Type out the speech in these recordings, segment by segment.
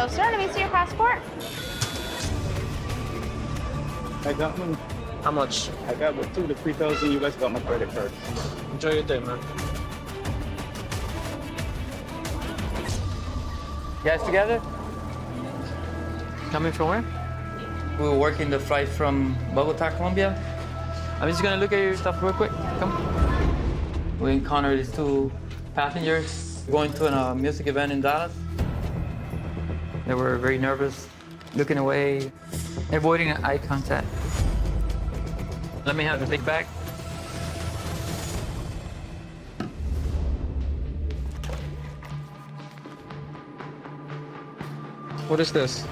so, sir. Let me see your passport. I got one. How much? I got with 2,000 to 3,000. You guys got my credit card. Enjoy your day, man. You guys together? Coming from where? We were working the flight from Bogota, Colombia. I'm just gonna look at your stuff real quick. Come. We encountered these two passengers going to a music event in Dallas. They were very nervous, looking away, avoiding eye contact. Let me have the big bag. What is this?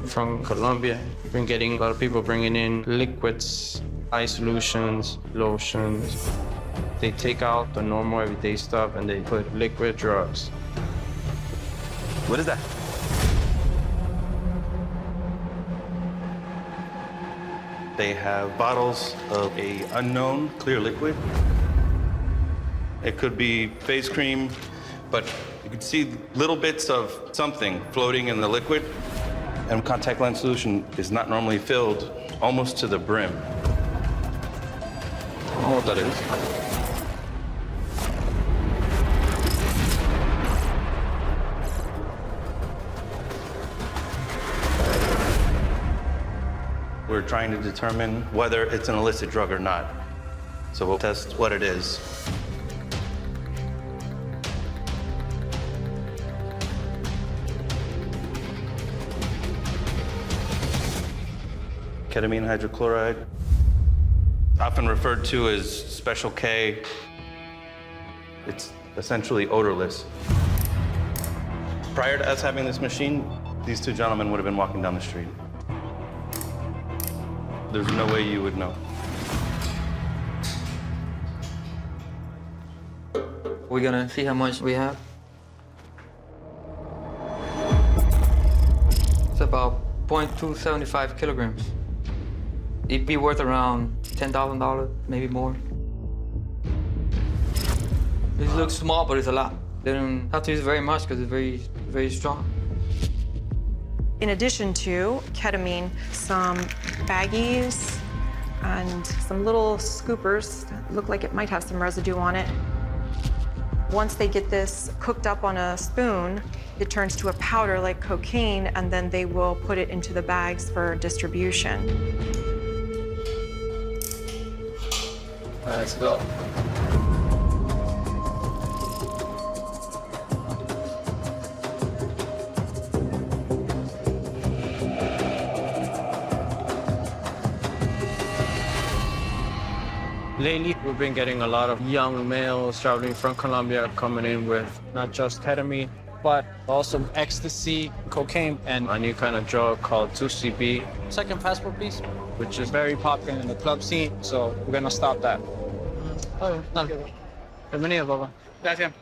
From Colombia, we've been getting a lot of people bringing in liquids, eye solutions, lotions. They take out the normal everyday stuff and they put liquid drugs. What is that? They have bottles of a unknown clear liquid. It could be face cream, but you can see little bits of something floating in the liquid. And contact lens solution is not normally filled almost to the brim. I don't know what that is. We're trying to determine whether it's an illicit drug or not. So we'll test what it is. Ketamine hydrochloride, often referred to as Special K. It's essentially odorless. Prior to us having this machine, these two gentlemen would have been walking down the street. There's no way you would know. We're gonna see how much we have. It's about 0.275 kilograms. It'd be worth around $10,000, maybe more. This looks small, but it's a lot. They don't have to use very much because it's very, very strong. In addition to ketamine, some baggies and some little scoopers that look like it might have some residue on it. Once they get this cooked up on a spoon, it turns to a powder like cocaine, and then they will put it into the bags for distribution. All right, let's go. Lately, we've been getting a lot of young males traveling from Colombia coming in with not just ketamine, but also ecstasy, cocaine, and a new kind of drug called 2CB. Second passport, please. Which is very popular in the club scene, so we're gonna stop that. Oh, no. Bienvenido, Baba. Gracias.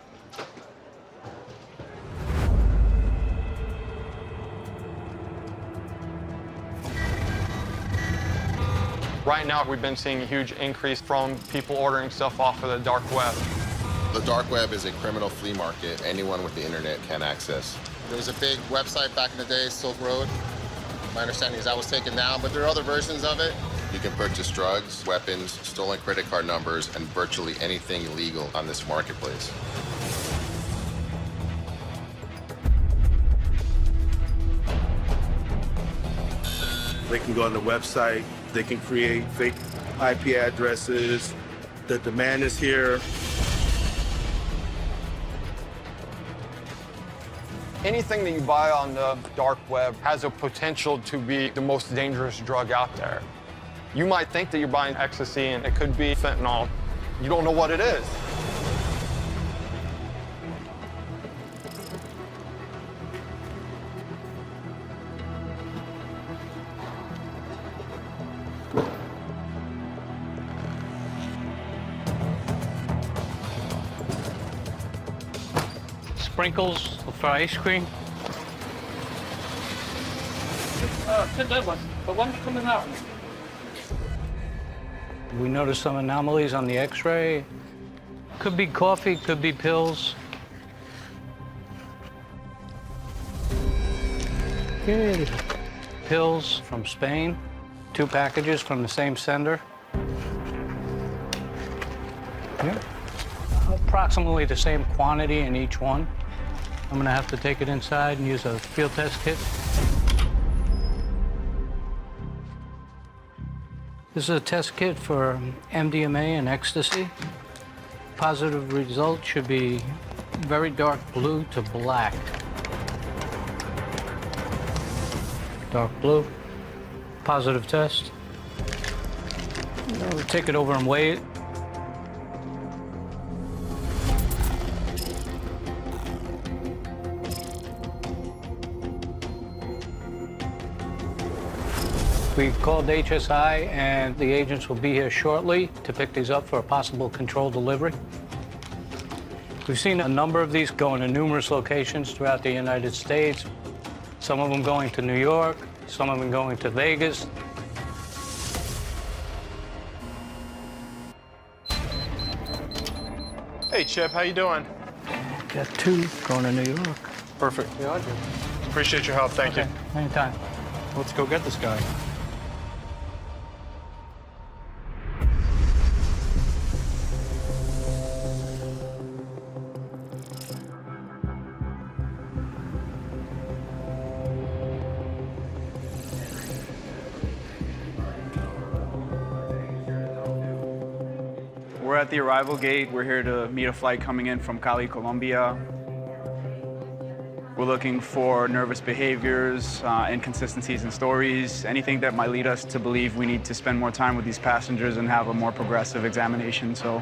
Right now, we've been seeing a huge increase from people ordering stuff off of the dark web. The dark web is a criminal flea market anyone with the internet can access. There was a big website back in the day, Silk Road. My understanding is that was taken down, but there are other versions of it. You can purchase drugs, weapons, stolen credit card numbers, and virtually anything illegal on this marketplace. They can go on the website, they can create fake IP addresses. The demand is here. Anything that you buy on the dark web has a potential to be the most dangerous drug out there. You might think that you're buying ecstasy and it could be fentanyl. You don't know what it is. Sprinkles for ice cream. Take that one, but one's coming out. We noticed some anomalies on the X-ray. Could be coffee, could be pills. Okay. Pills from Spain. 2 packages from the same sender. Yeah. Approximately the same quantity in each one. I'm gonna have to take it inside and use a field test kit. This is a test kit for MDMA and ecstasy. Positive result should be very dark blue to black. Dark blue. Positive test. We'll take it over and weigh it. We called HSI, and the agents will be here shortly to pick these up for a possible controlled delivery. We've seen a number of these going to numerous locations throughout the United States. Some of them going to New York, some of them going to Vegas. Hey, Chip, how you doing? Got 2 going to New York. Perfect. Appreciate your help. Thank you. Anytime. Let's go get this guy. We're at the arrival gate. We're here to meet a flight coming in from Cali, Colombia. We're looking for nervous behaviors, inconsistencies in stories, anything that might lead us to believe we need to spend more time with these passengers and have a more progressive examination. So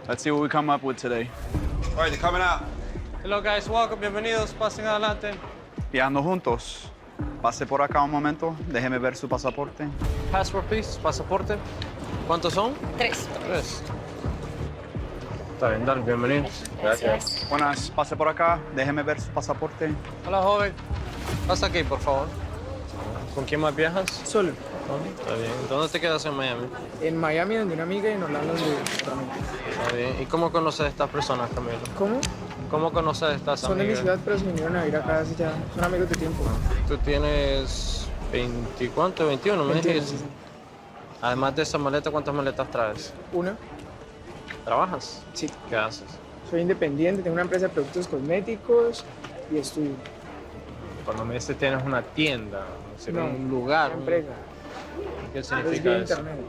let's see what we come up with today. All right, they're coming out. Hello guys, welcome, bienvenidos, pasen adelante. Viajando juntos. Pase por acá un momento. Déjeme ver su pasaporte. Passport, please, pasaporte. ¿Cuántos son? 3. 3. Está bien, dale, bienvenidos. Gracias. Buenas, pase por acá. Déjeme ver su pasaporte. Hola, joven. Pasa aquí, por favor. ¿Con quién más viajas? Solo. Está bien. ¿Dónde te quedas en Miami? En Miami, donde una amiga, y en Orlando, donde otra amiga. Está bien. ¿Y cómo conoces a estas personas, Camilo? ¿Cómo? ¿Cómo conoces a estas Son de mi amigas? ciudad, pero se vinieron a vivir acá hace ya. Son amigos de tiempo. Tú tienes 20, ¿cuánto? 21, me 21, dijiste. sí. Además de esa maleta, ¿cuántas maletas traes? Una, ¿Trabajas? sí. ¿Qué haces? Soy independiente, tengo una empresa de productos cosméticos y estudio. Cuando me dices tienes una tienda, es decir, No, un lugar. Una empresa. ¿Qué Es significa vía eso? internet.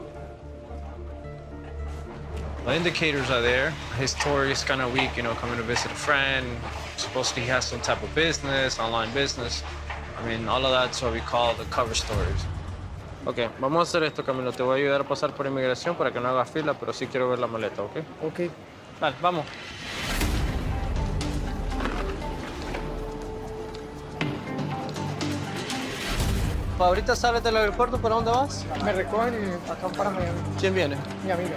The indicators are there. His story is kind of weak, you know, coming to visit a friend. Supposedly he has some type of business, online business. I mean, all of that's what we call the cover stories. Ok, vamos a hacer esto, Camilo. Te voy a ayudar a pasar por inmigración para que no hagas fila, pero sí quiero ver la maleta, ¿ok? Ok. Dale, vamos. Ahorita sales del aeropuerto, ¿para dónde vas? Me recogen y acá para Miami. ¿Quién viene? Mi amiga.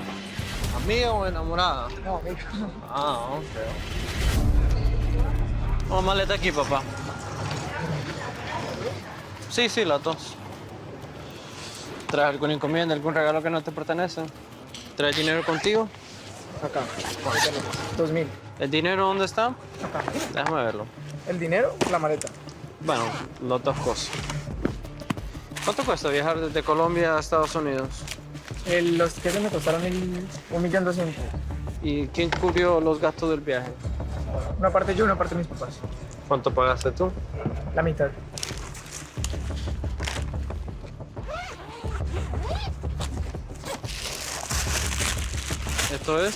¿Amiga o enamorada? No, amiga. Ah, ok. Vamos, maleta aquí, papá. Sí, sí, las dos. ¿Traes alguna encomienda, algún regalo que no te pertenece? ¿Traes dinero contigo? Acá. 2000. ¿El dinero dónde está? Acá. Déjame verlo. El dinero, la maleta. Bueno, las dos cosas. ¿Cuánto cuesta viajar desde Colombia a Estados Unidos? Los tickets me costaron 1.200.000. ¿Y quién cubrió los gastos del viaje? Una parte yo, una parte mis papás. ¿Cuánto pagaste tú? La mitad. ¿Esto es?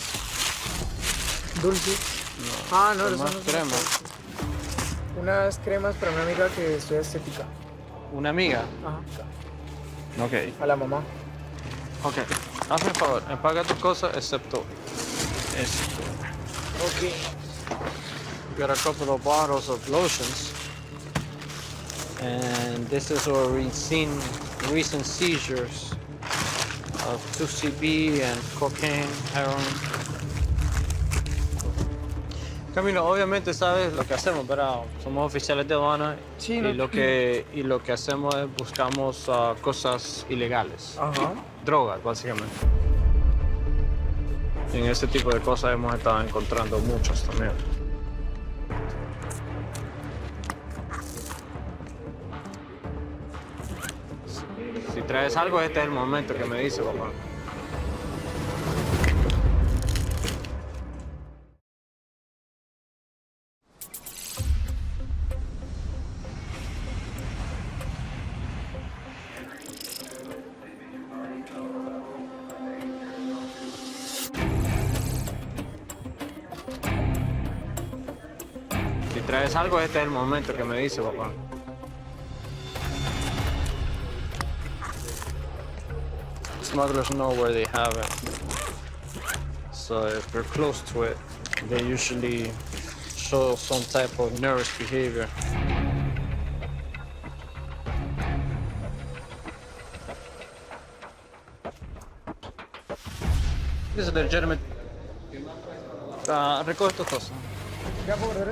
Dulce. Ah, no, son eso más no es cremas. unas cremas para una amiga que estudia estética. ¿Una amiga? Ajá. Ok. A la mamá. Ok. Hazme un favor, empaga tus cosas excepto esto. Ok. We got a couple of bottles of lotions. And this is our recent seizures of 2CB and cocaine, heroin. Camilo, obviamente sabes lo que hacemos, ¿verdad? Somos oficiales de aduana Sí, y, no- lo que hacemos es buscamos cosas ilegales. Ajá. Drogas, básicamente. Y en ese tipo de cosas hemos estado encontrando muchos también. traes algo, este es el momento que me dice, papá. Si traes algo, este es el momento que me dice, papá. Smugglers know where they have it. So if they're close to it, they usually show some type of nervous behavior. This is legitimate. Recoge tus cosas.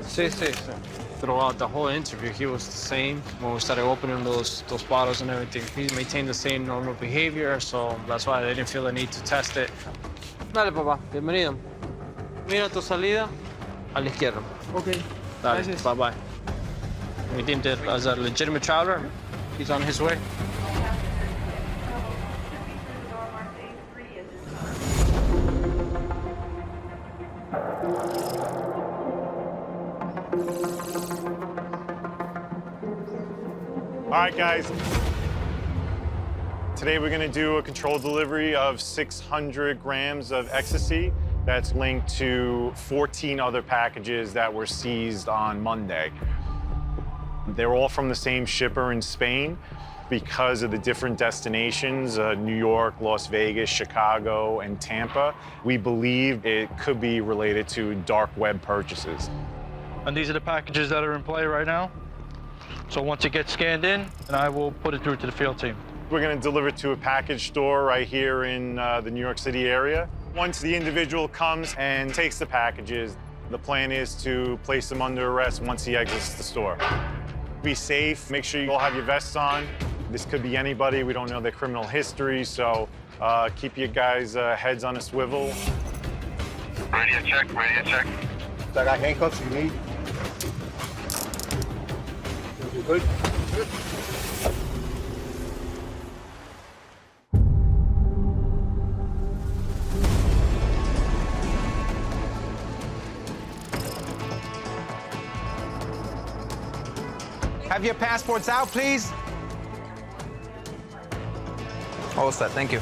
Sí, sí, sí. Throughout the whole interview, he was the same. When we started opening those bottles and everything, he maintained the same normal behavior, so that's why they didn't feel the need to test it. Dale, papá, bienvenido. Mira tu salida a la izquierda. Okay. Dale, Gracias. bye-bye. We deemed it as a legitimate traveler. He's on his way. All right, guys. Today we're gonna do a controlled delivery of 600 grams of ecstasy that's linked to 14 other packages that were seized on Monday. They're all from the same shipper in Spain. Because of the different destinations, New York, Las Vegas, Chicago, and Tampa, we believe it could be related to dark web purchases. And these are the packages that are in play right now. So once it gets scanned in, and I will put it through to the field team. We're going to deliver to a package store right here in the New York City area. Once the individual comes and takes the packages, the plan is to place them under arrest once he exits the store. Be safe, make sure you all have your vests on. This could be anybody, we don't know their criminal history, so keep your guys' heads on a swivel. Ready to check, ready to check. So I got handcuffs you need. You good? Good. Have your passports out, please. All set, thank you.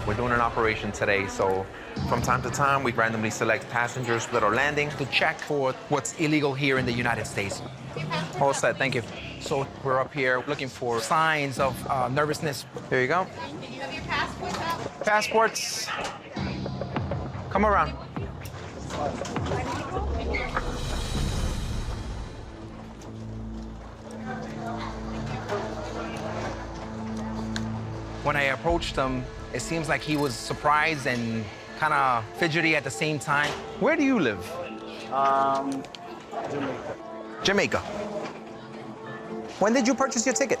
We're doing an operation today, so from time to time, we randomly select passengers that are landing To check for what's illegal here in the United States. All set, thank you. So we're up here looking for signs of nervousness. Here you go. You have your passports out? Passports. Come around. When I approached him, it seems like he was surprised and kind of fidgety at the same time. Where do you live? Jamaica. Jamaica. When did you purchase your ticket?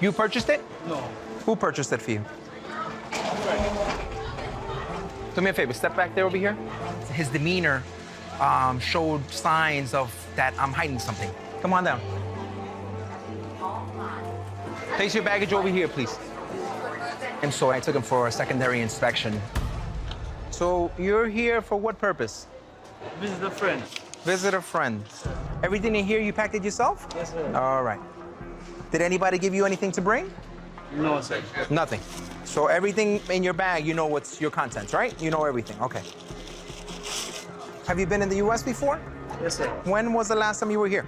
You purchased it? No. Who purchased it for you? Do me a favor, step back there over here. His demeanor showed signs of that I'm hiding something. Come on down. Place your baggage over here, please. And so I took him for a secondary inspection. So you're here for what purpose? Visit a friend. Visit a friend. Everything in here you packed it yourself? Yes, sir. All right. Did anybody give you anything to bring? No, sir. Nothing. So everything in your bag, you know what's your contents, right? You know everything, okay. Have you been in the US before? Yes, sir. When was the last time you were here?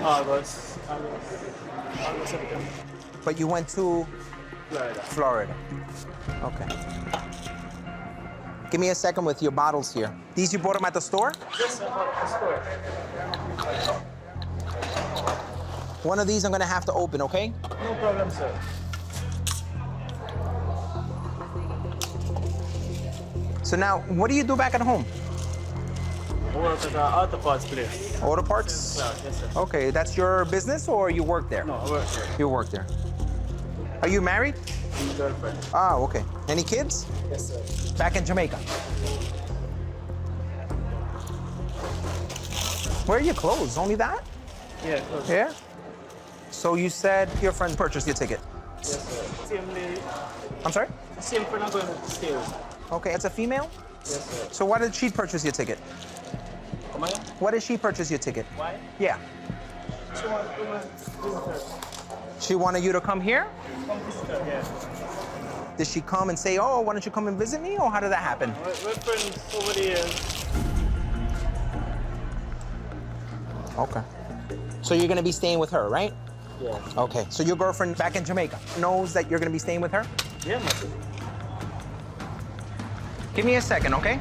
August. But you went to Florida. Florida. Okay. Give me a second with your bottles here. These you bought them at the store? Yes, sir. At the store. One of these I'm gonna have to open, okay? No problem, sir. So now, what do you do back at home? I work at the auto parts place. Auto parts? Yes, sir. Okay, that's your business or you work there? No, I work there. You work there. Are you married? My girlfriend. Oh, okay. Any kids? Yes, sir. Back in Jamaica. Where are your clothes? Only that? Yeah, close. Yeah? So you said your friend purchased your ticket? Yes, sir. I'm sorry? Same for not going to steal. Okay, it's a female? Yes, sir. So why did she purchase your ticket? Come on? Why did she purchase your ticket? Why? Yeah. She want to come and visit her. She wanted you to come here? Come visit her, yeah. Did she come and say, oh, why don't you come and visit me? Or how did that happen? My friends over there. Okay. So you're gonna be staying with her, right? Yeah. Okay. So your girlfriend back in Jamaica knows that you're gonna be staying with her? Yeah, man. Give me a second, okay?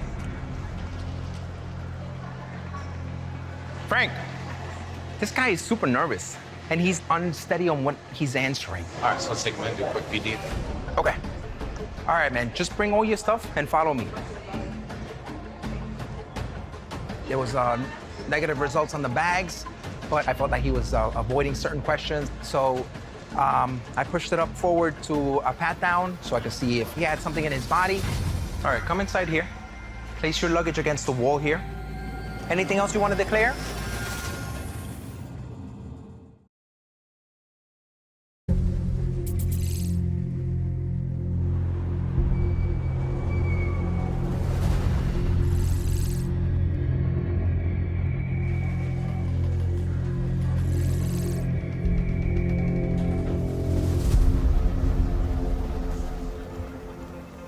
Frank, this guy is super nervous and he's unsteady on what he's answering. All right, so let's take him and do a quick PD. Okay. All right, man, just bring all your stuff and follow me. There was negative results on the bags, but I felt like he was avoiding certain questions. So I pushed it up forward to a pat down so I could see if he had something in his body. All right, come inside here. Place your luggage against the wall here. Anything else you want to declare?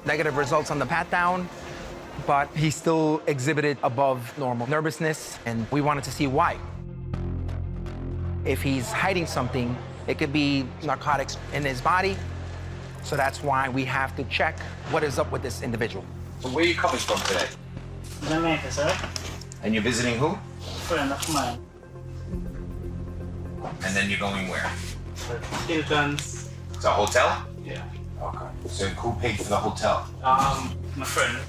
Negative results on the pat down, but he still exhibited above normal nervousness, and we wanted to see why. If he's hiding something, it could be narcotics in his body, so that's why we have to check what is up with this individual. So where are you coming from today? Jamaica, sir. And you're visiting who? Friend of mine. And then you're going where? Hilton's. It's a hotel? Yeah. Okay. So who paid for the hotel? My friend.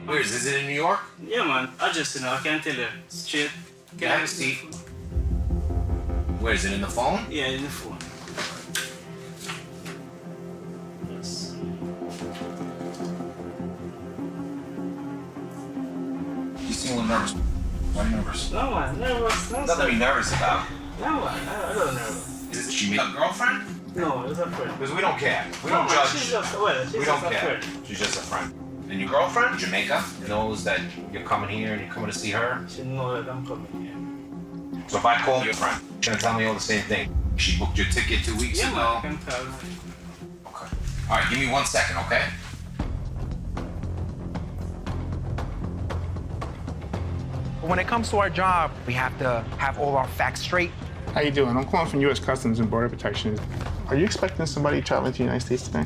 Where is it in New York? Yeah, man. I just, I can't tell you. Straight. Can I have a seat? Where is it, in the phone? Yeah, in the phone. Yes. You seem a little nervous. Why are you nervous? No, man. Nervous. No, Nothing to be nervous about. No, man. I don't know. Is it she a girlfriend? No, it's a friend. Because we don't care. We don't No, judge. She's just, well, she's We don't just a care. friend. She's just a friend. And your girlfriend, Jamaica, knows that you're coming here and you're coming to see her? She knows that I'm coming here. So if I call your friend, she's gonna tell me all the same thing. She booked your ticket 2 weeks Yeah, ago. man. I can tell. Okay. All right, give me 1 second, okay? When it comes to our job, we have to have all our facts straight. How you doing? I'm calling from U.S. Customs and Border Protection. Are you expecting somebody traveling to the United States today?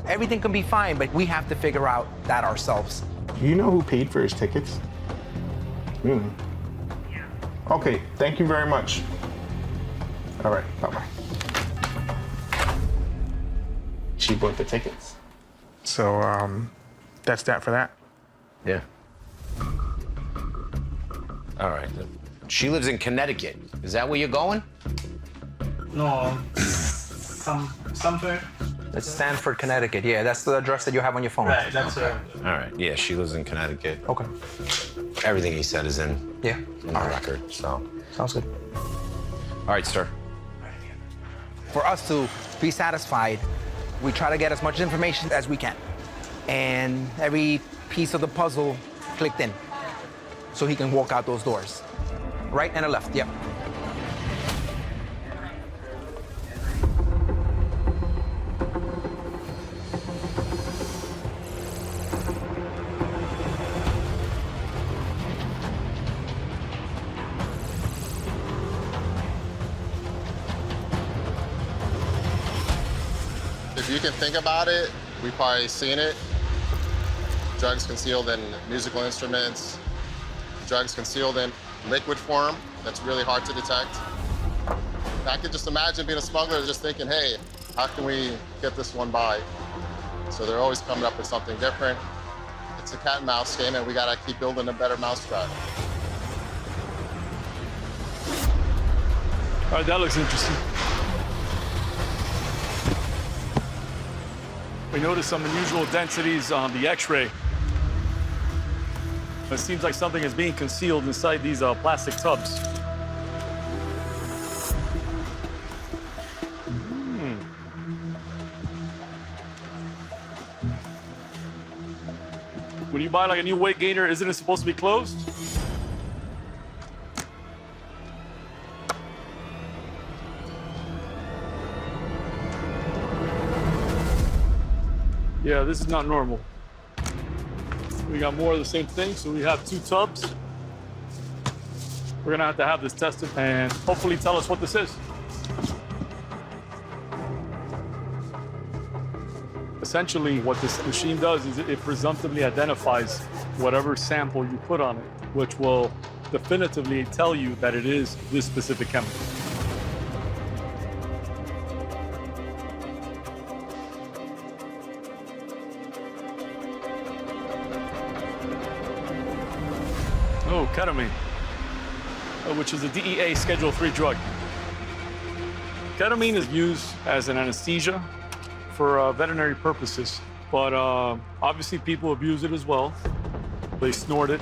Everything can be fine, but we have to figure out that ourselves. Do you know who paid for his tickets? Really? Yeah. Okay, thank you very much. All right, bye-bye. She bought the tickets. So, that's that for that? Yeah. All right. She lives in Connecticut. Is that where you're going? No, somewhere. That's Stanford, Connecticut. Yeah, that's the address that you have on your phone. Right, that's All right. Yeah, she lives in Connecticut. Okay. Everything he said is in the record, so. Sounds good. All right, sir. For us to be satisfied, we try to get as much information as we can. And every piece of the puzzle clicked in so he can walk out those doors. Right and a left, yep. If you can think about it, we've probably seen it. Drugs concealed in musical instruments, drugs concealed in liquid form that's really hard to detect. I could just imagine being a smuggler just thinking, hey, how can we get this one by? So they're always coming up with something different. It's a cat and mouse game, and we gotta keep building a better mousetrap. All right, that looks interesting. We noticed some unusual densities on the X-ray. It seems like something is being concealed inside these plastic tubs. When you buy like a new weight gainer, isn't it supposed to be closed? Yeah, this is not normal. We got more of the same thing, so we have 2 tubs. We're gonna have this tested and hopefully tell us what this is. Essentially, what this machine does is it presumptively identifies whatever sample you put on it, which will definitively tell you that it is this specific chemical. Oh, ketamine, which is a DEA Schedule 3 drug. Ketamine is used as an anesthesia for veterinary purposes, but obviously people abuse it as well. They snort it.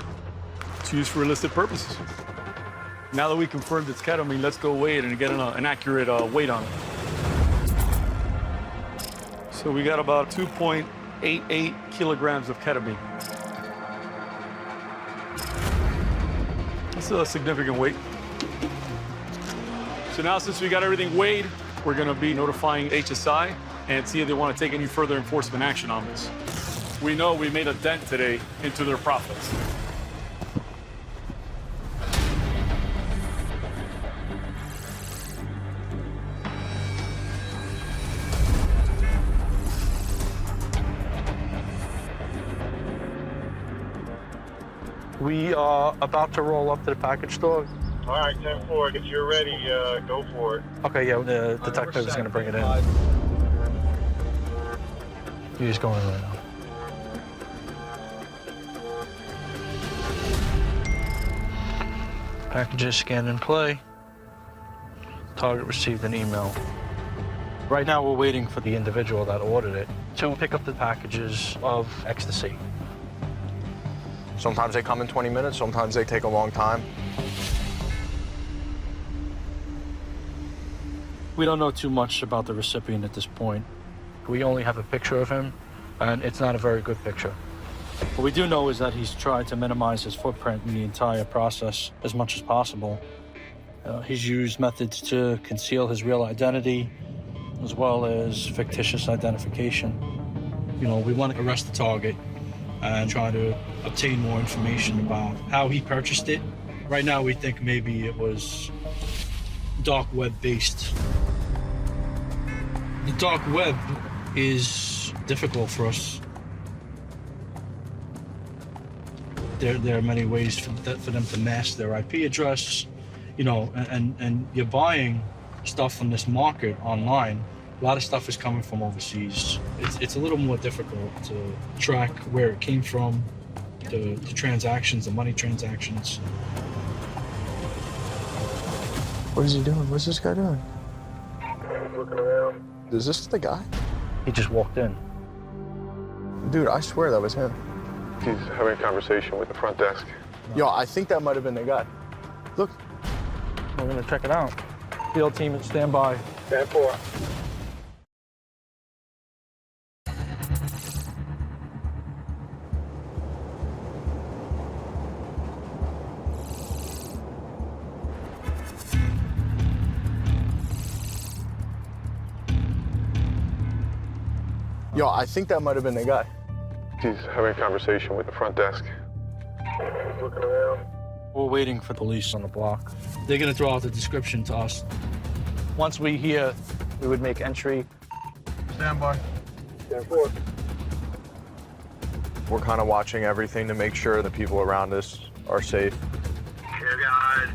It's used for illicit purposes. Now that we confirmed it's ketamine, let's go weigh it and get an accurate weight on it. So we got about 2.88 kilograms of ketamine. That's a significant weight. So now, since we got everything weighed, we're gonna be notifying HSI and see if they want to take any further enforcement action on this. We know we made a dent today into their profits. We are about to roll up to the package store. All right, 10-4, if you're ready, go for it. Okay, yeah, the detective is going to bring it in. You're just going in right now. Packages scan and play. Target received an email. Right now, we're waiting for the individual that ordered it to pick up the packages of Ecstasy. Sometimes they come in 20 minutes, sometimes they take a long time. We don't know too much about the recipient at this point. We only have a picture of him, and it's not a very good picture. What we do know is that he's tried to minimize his footprint in the entire process as much as possible. He's used methods to conceal his real identity, as well as fictitious identification. You know, we want to arrest the target and try to obtain more information about how he purchased it. Right now, we think maybe it was dark web based. The dark web is difficult for us. There are many ways for them to mask their IP address, you know, and you're buying stuff from this market online. A lot of stuff is coming from overseas. It's a little more difficult to track where it came from, the transactions, the money transactions. What is he doing? What's this guy doing? Looking around. Is this the guy? He just walked in. Dude, I swear that was him. He's having a conversation with the front desk. Yo, I think that might have been the guy. Look. We're gonna check it out. Field team at standby. 10-4. Yo, I think that might have been the guy. He's having a conversation with the front desk. Looking around. We're waiting for police on the block. They're gonna throw out the description to us. Once we hear, we would make entry. Stand by. 10-4. We're kind of watching everything to make sure the people around us are safe. Here, guys.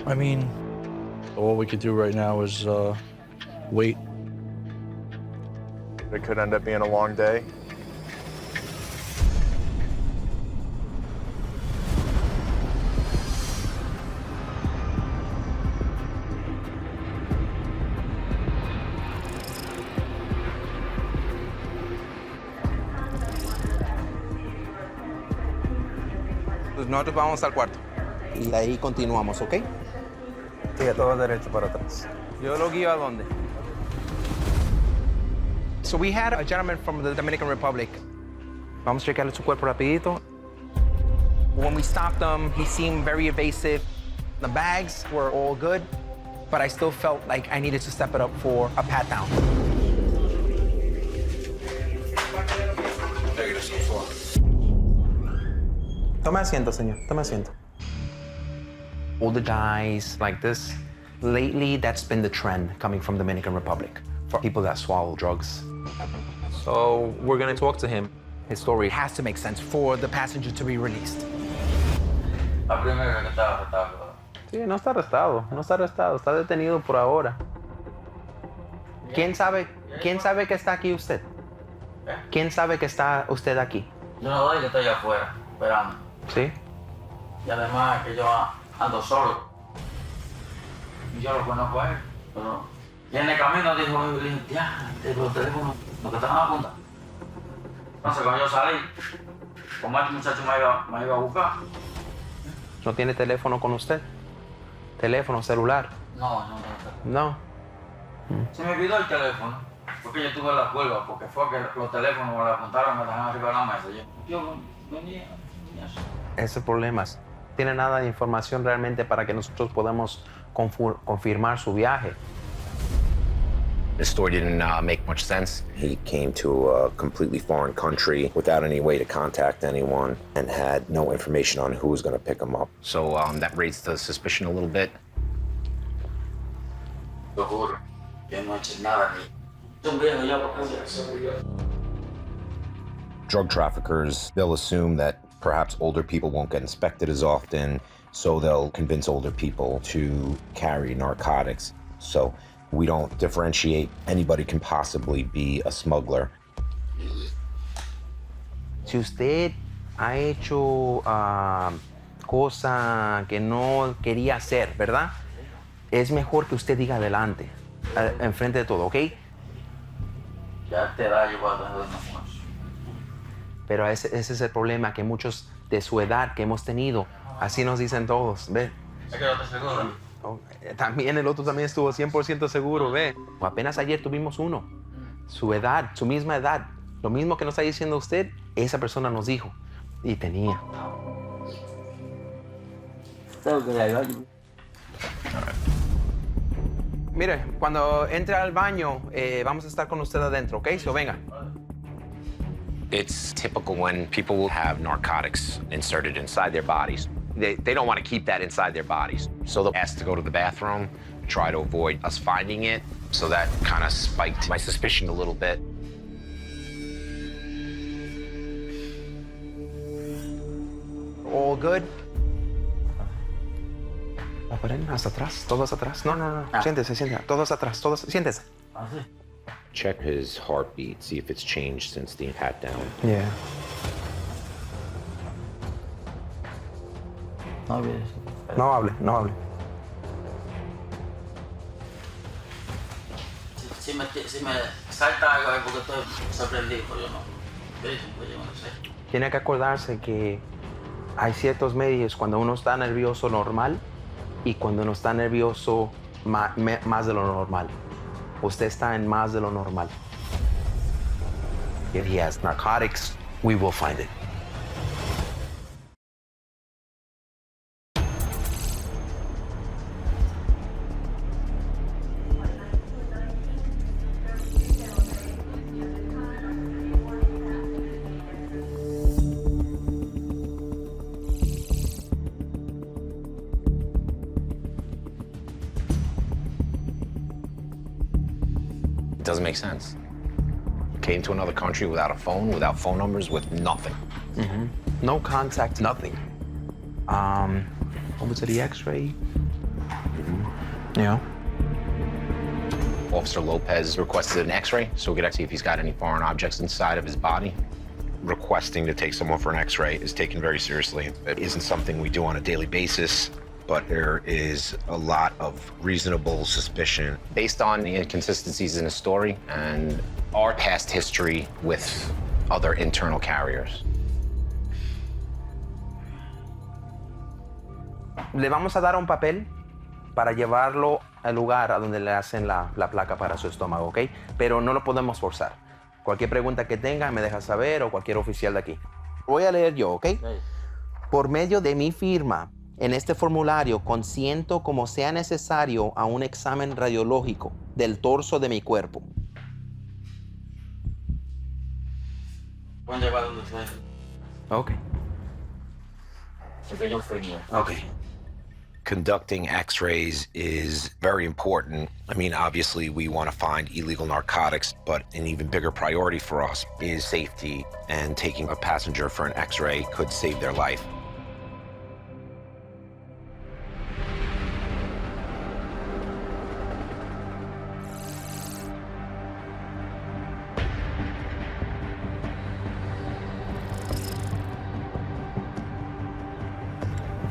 I mean, all we could do right now is wait. It could end up being a long day. Nosotros vamos al cuarto. Y ahí continuamos, ¿ok? Sigue todo derecho para atrás. ¿Yo lo guío a dónde? So we had a gentleman from the Dominican Republic. Vamos a checarle su cuerpo rapidito. When we stopped him, he seemed very evasive. The bags were all good, but I still felt like I needed to step it up for a pat down. Tome asiento, señor. Tome asiento. Older guys like this, lately that's been the trend coming from Dominican Republic for people that swallow drugs. So we're gonna talk to him. His story has to make sense for the passenger to be released. La primera que estaba arrestado. Sí, no está arrestado, no está arrestado, está detenido por ahora. ¿Quién sabe que está aquí usted? ¿Quién sabe que está usted aquí? Yo no doy, yo estoy afuera, esperando. ¿Sí? Y además que yo ando solo. Y yo lo conozco a él. Pero... Y en el camino dijo, le dije, ya, los teléfonos, los que están a la punta. Entonces cuando yo salí, como este muchacho me iba a buscar. ¿No tiene teléfono con usted? ¿Teléfono, celular? No. No. Se me olvidó el teléfono, porque yo tuve la cuerda, porque fue que los teléfonos me la apuntaron, me dejaron arriba de la mesa. Yo venía así. Ese problema. ¿Tiene nada de información realmente para que nosotros podamos confirmar su viaje? The story didn't make much sense. He came to a completely foreign country without any way to contact anyone and had no information on who was going to pick him up. So that raised the suspicion a little bit. Lo juro, yo no he hecho nada ni. Sonriendo ya porque Drug traffickers, they'll assume that perhaps older people won't get inspected as often, so they'll convince older people to carry narcotics. So we don't differentiate. Anybody can possibly be a smuggler. Si usted ha hecho cosa que no quería hacer, ¿verdad? Es mejor que usted diga adelante, enfrente de todo, ¿ok? Ya te da igual de nosotros. Pero ese es el problema, que muchos de su edad que hemos tenido, así nos dicen todos, ¿ve? Es que no te seguro. También el otro también estuvo 100% seguro, ¿ve? Apenas ayer tuvimos uno. Su edad, su misma edad. Lo mismo que nos está diciendo usted, esa persona nos dijo. Y tenía. Mire, cuando entre al baño, vamos a estar con usted adentro, ¿ok? So venga. It's typical when people will have narcotics inserted inside their bodies. They don't want to keep that inside their bodies. So they'll ask to go to the bathroom, try to avoid us finding it. So that kind of spiked my suspicion a little bit. All good. Hasta atrás, todos atrás. No. Siéntese. Todos atrás, siéntese. Check his heartbeat, see if it's changed since the pat down. Yeah. No hable. Si me salta algo es porque estoy sorprendido, pero yo no. Yo no sé. Tiene que acordarse que hay ciertos medios cuando uno está nervioso normal y cuando uno está nervioso más de lo normal. Usted está en más de lo normal. If he has narcotics, we will find it. It doesn't make sense. Came to another country without a phone, without phone numbers, with nothing. Mm-hmm. No contact, nothing. Over to the X-ray. Mm-hmm. Yeah. Officer Lopez requested an X-ray, so we could see if he's got any foreign objects inside of his body. Requesting to take someone for an X-ray is taken very seriously. It isn't something we do on a daily basis, but there is a lot of reasonable suspicion based on the inconsistencies in his story and our past history with other internal carriers. Le vamos a dar un papel para llevarlo al lugar a donde le hacen la placa para su estómago, ¿ok? Pero no lo podemos forzar. Cualquier pregunta que tenga, me deja saber o cualquier oficial de aquí. Voy a leer yo, ¿ok? Por medio de mi firma, en este formulario consiento como sea necesario a un examen radiológico del torso de mi cuerpo. Ok. Okay. Conducting x-rays is very important. I mean, obviously, we want to find illegal narcotics, but an even bigger priority for us is safety, and taking a passenger for an x-ray could save their life.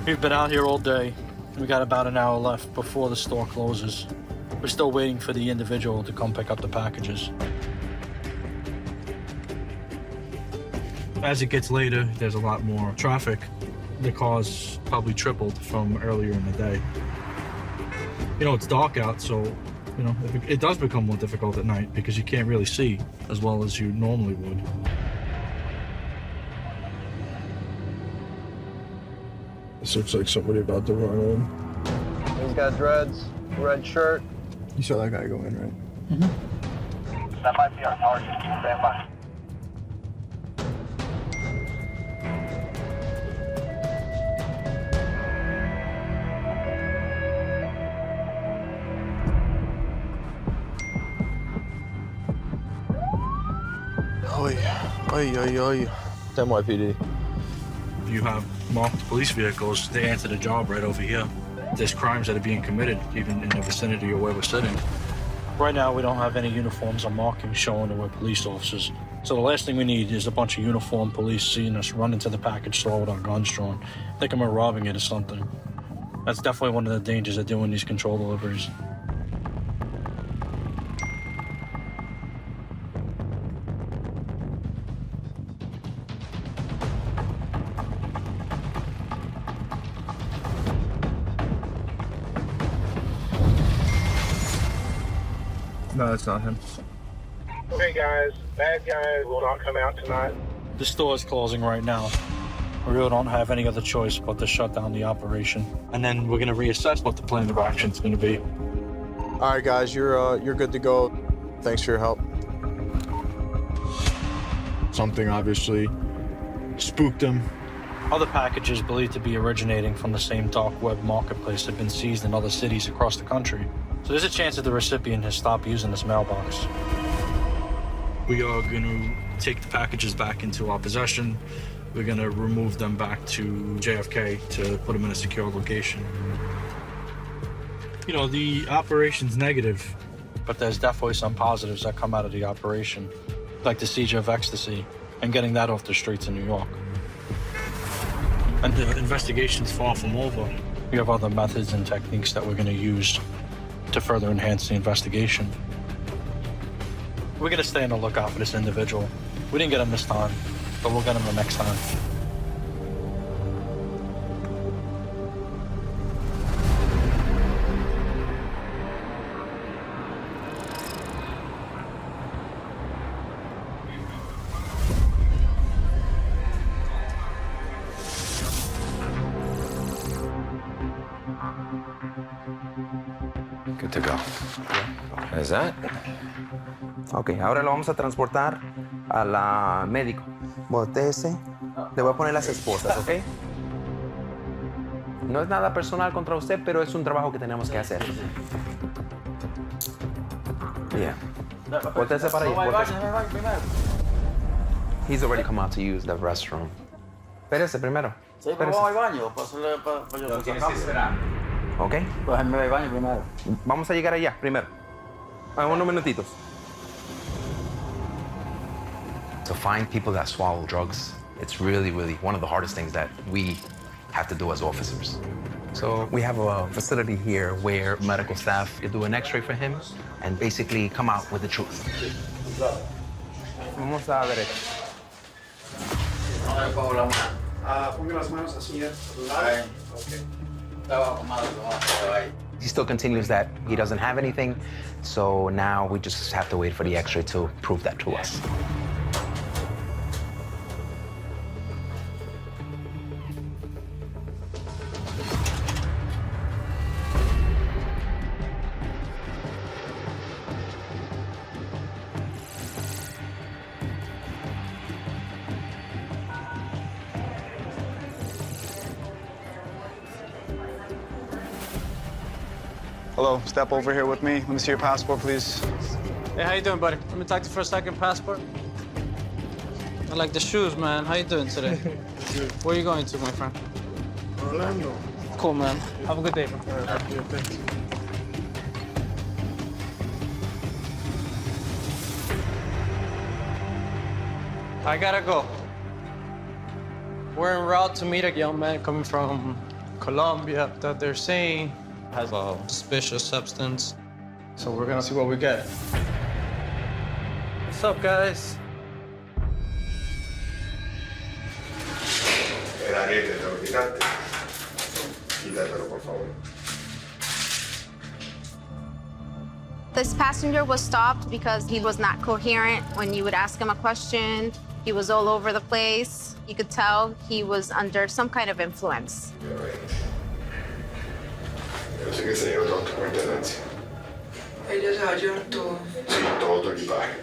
We've been out here all day. We got about an hour left before the store closes. We're still waiting for the individual to come pick up the packages. As it gets later, there's a lot more traffic. The cars probably tripled from earlier in the day. You know, it's dark out, so, you know, it does become more difficult at night because you can't really see as well as you normally would. This looks like somebody about to run in. He's got dreads, red shirt. You saw that guy go in, right? That might be our target. Stand by. Oi. It's NYPD. You have marked police vehicles, they answer the job right over here. There's crimes that are being committed even in the vicinity of where we're sitting. Right now, we don't have any uniforms or markings showing that we're police officers. So the last thing we need is a bunch of uniformed police seeing us run into the package store with our guns drawn, thinking we're robbing it or something. That's definitely one of the dangers of doing these control deliveries. No, that's not him. Okay, guys. Bad guys will not come out tonight. The store is closing right now. We really don't have any other choice but to shut down the operation. And then we're going to reassess what the plan of action is going to be. All right, guys, you're good to go. Thanks for your help. Something obviously spooked him. Other packages believed to be originating from the same dark web marketplace have been seized in other cities across the country. So there's a chance that the recipient has stopped using this mailbox. We are going to take the packages back into our possession. We're going to remove them back to JFK to put them in a secure location. You know, the operation's negative, but there's definitely some positives that come out of the operation, like the seizure of Ecstasy and getting that off the streets in New York. And the investigation's far from over. We have other methods and techniques that we're going to use to further enhance the investigation. We're going to stay on the lookout for this individual. We didn't get him this time, but we'll get him the next time. Good to go. Is that? Ok, ahora lo vamos a transportar a la médico. Voltéese. Le voy a poner las esposas, ¿ok? No es nada personal contra usted, pero es un trabajo que tenemos que hacer. Bien. Voltéese para allá. He's already come out to use the restroom. Espérese primero. Sí, pero vamos al baño. Lo tienes que esperar. ¿Ok? Pues me voy al baño primero. Vamos a llegar allá primero. Unos minutitos. To find people that swallow drugs, it's really, really one of the hardest things that we have to do as officers. So we have a facility here where medical staff can do an x-ray for him and basically come out with the truth. Vamos a derecha. Ponga las manos así. Ok. Estaba acomodado, ahí. He still continues that he doesn't have anything, so now we just have to wait for the X-ray to prove that to us. Hello, step over here with me. Let me see your passport, please. Hey, how you doing, buddy? Let me talk to you for a second. Passport. I like the shoes, man. How you doing today? Where are you going to, my friend? Orlando. Cool, man. Have a good day, bro. Thanks. I gotta go. We're en route to meet a young man coming from Colombia that they're saying has a suspicious substance. So we're gonna see what we get. What's up, guys? This passenger was stopped because he was not coherent when you would ask him a question. He was all over the place. You could tell he was under some kind of influence. Yo sé que se lleva toda tu pertenencia. Ella se va a llevar todo. Sí, todo tu equipaje.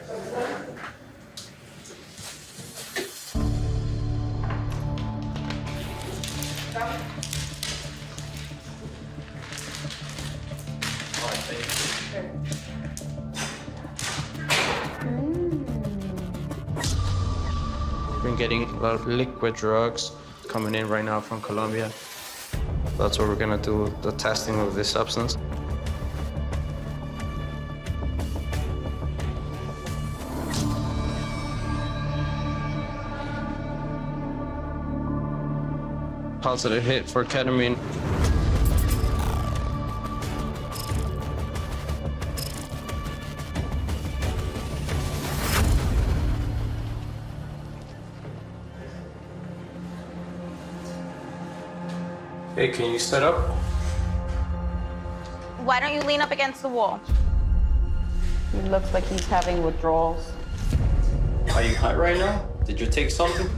Been getting a lot of liquid drugs coming in right now from Colombia. That's where we're gonna do the testing of this substance. Positive hit for ketamine. Hey, can you set up? Why don't you lean up against the wall? He looks like he's having withdrawals. Are you high right now? Did you take something?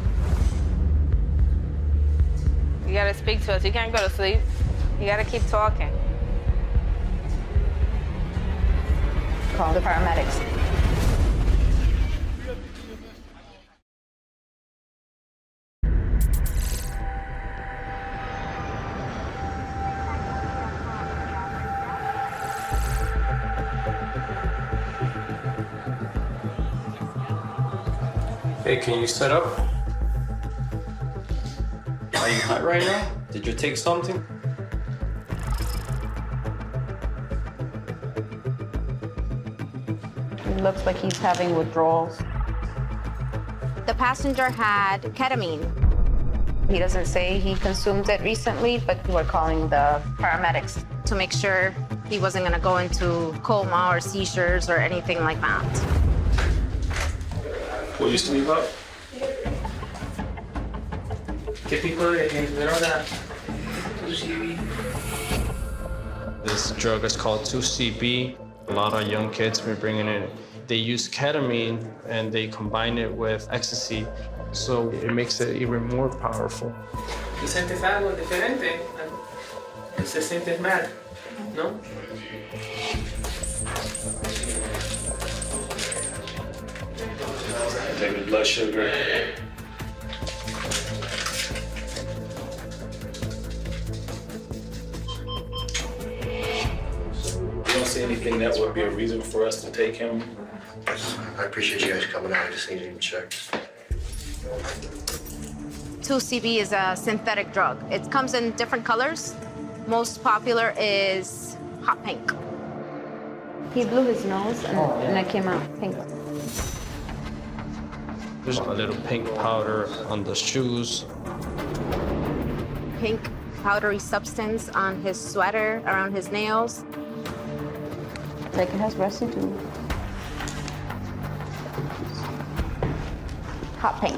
You gotta speak to us. You can't go to sleep. You gotta keep talking. Call the paramedics. Hey, can you set up? Are you high right now? Did you take something? He looks like he's having withdrawals. The passenger had ketamine. He doesn't say he consumed it recently, but we're calling the paramedics to make sure he wasn't gonna go into coma or seizures or anything like that. Will you sleep up? This drug is called 2CB. A lot of young kids been bringing it. They use ketamine and they combine it with ecstasy, so it makes it even more powerful. Y sientes algo diferente. Se sientes mal, ¿no? Take the blood sugar. You don't see anything that would be a reason for us to take him? I appreciate you guys coming out. I just needed him checked. 2CB is a synthetic drug. It comes in different colors. Most popular is hot pink. He blew his nose and it came out pink. There's a little pink powder on the shoes. Pink powdery substance on his sweater, around his nails. Like it has residue. Hot pink.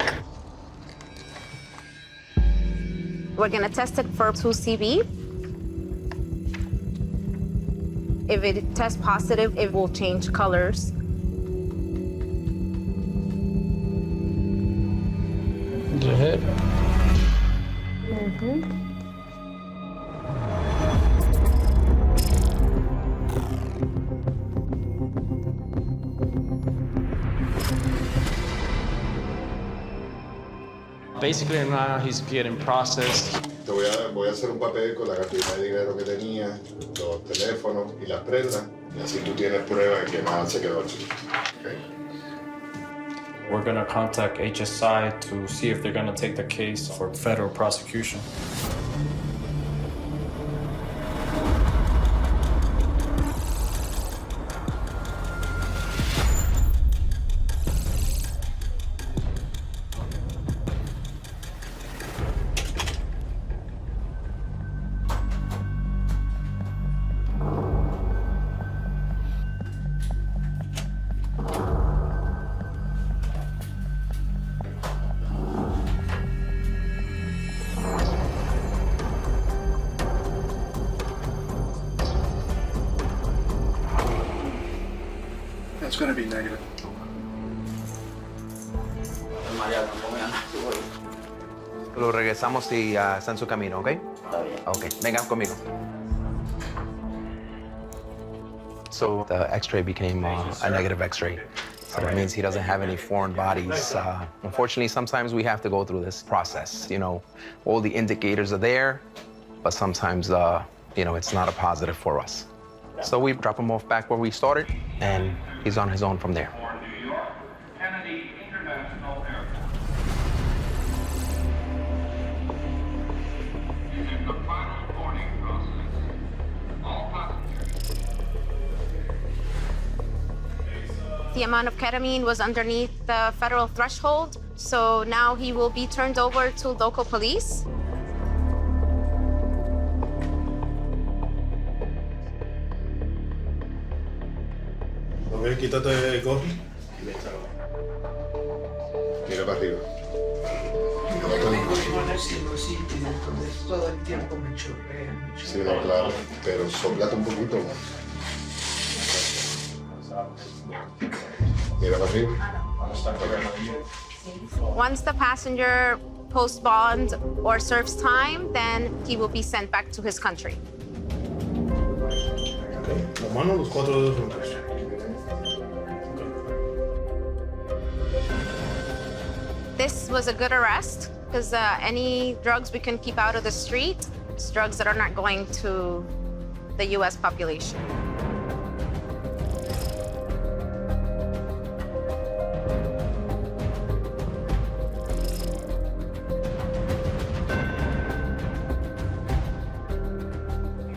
We're gonna test it for 2CB. If it tests positive, it will change colors. The head. Basically, now he's getting processed. Voy a hacer un papel con la cantidad de dinero que tenía, los teléfonos y las prendas, y así tú tienes prueba de que nada se quedó aquí. Okay. We're gonna contact HSI to see if they're gonna take the case for federal prosecution. That's going to be negative. Lo regresamos y está en su camino, ¿ok? Está bien. Ok, vengan conmigo. So the X-ray became a negative X-ray. So that means he doesn't have any foreign bodies. Unfortunately, sometimes we have to go through this process. You know, all the indicators are there, but sometimes, you know, it's not a positive for us. So we drop him off back where we started, and he's on his own from there. The amount of ketamine was underneath the federal threshold, so now he will be turned over to local police. Ok, quítate el gorro. Mira para arriba. Todo el tiempo me chorrea. Sí, no, claro, pero soplate un poquito más. Mira para arriba. Once the passenger posts bond or serves time, then he will be sent back to his country. Ok, la mano, los 4 dedos juntos. This was a good arrest because any drugs we can keep out of the street, it's drugs that are not going to the U.S. population.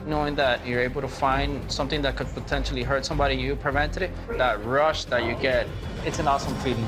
Knowing that you're able to find something that could potentially hurt somebody, you prevented it, that rush that you get, it's an awesome feeling.